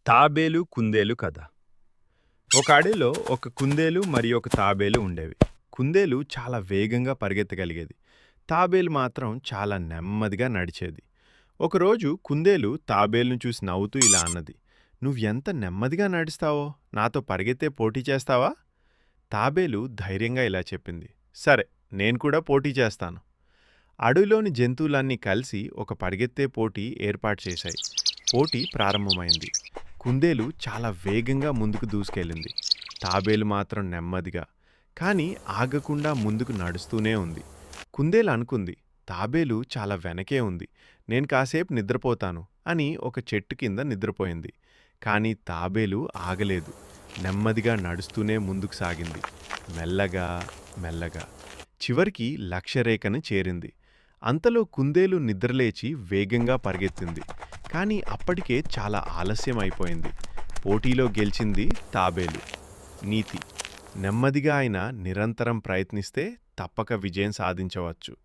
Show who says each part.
Speaker 1: తాబేలు, కుందేలు కథ. ఒక అడవిలో ఒక కుందేలు మరియు ఒక తాబేలు ఉండేవి. కుందేలు చాలా వేగంగా పరిగెత్తగలిగేది. తాబేలు మాత్రం చాలా నెమ్మదిగా నడిచేది. ఒకరోజు కుందేలు తాబేలును చూసి నవ్వుతూ ఇలా అన్నది, "నువ్వెంత నెమ్మదిగా నడుస్తావో, నాతో పరిగెత్తే పోటీ చేస్తావా?" తాబేలు ధైర్యంగా ఇలా చెప్పింది, "సరే, నేను కూడా పోటీ చేస్తాను." అడవిలోని జంతువులన్నీ కలిసి ఒక పరిగెత్తే పోటీ ఏర్పాటు చేశాయి. పోటీ ప్రారంభమైంది. కుందేలు చాలా వేగంగా ముందుకు దూసుకెళ్ళింది. తాబేలు మాత్రం నెమ్మదిగా, కానీ ఆగకుండా ముందుకు నడుస్తూనే ఉంది. కుందేలు అనుకుంది, తాబేలు చాలా వెనకే ఉంది, నేను కాసేపు నిద్రపోతాను అని ఒక చెట్టు కింద నిద్రపోయింది. కానీ తాబేలు ఆగలేదు. నెమ్మదిగా నడుస్తూనే ముందుకు సాగింది. మెల్లగా మెల్లగా చివరికి లక్ష్యరేఖను చేరింది. అంతలో కుందేలు నిద్రలేచి వేగంగా పరిగెత్తింది. కానీ అప్పటికే చాలా ఆలస్యం అయిపోయింది. పోటీలో గెలిచింది తాబేలు. నీతి: నెమ్మదిగా అయినా నిరంతరం ప్రయత్నిస్తే తప్పక విజయం సాధించవచ్చు.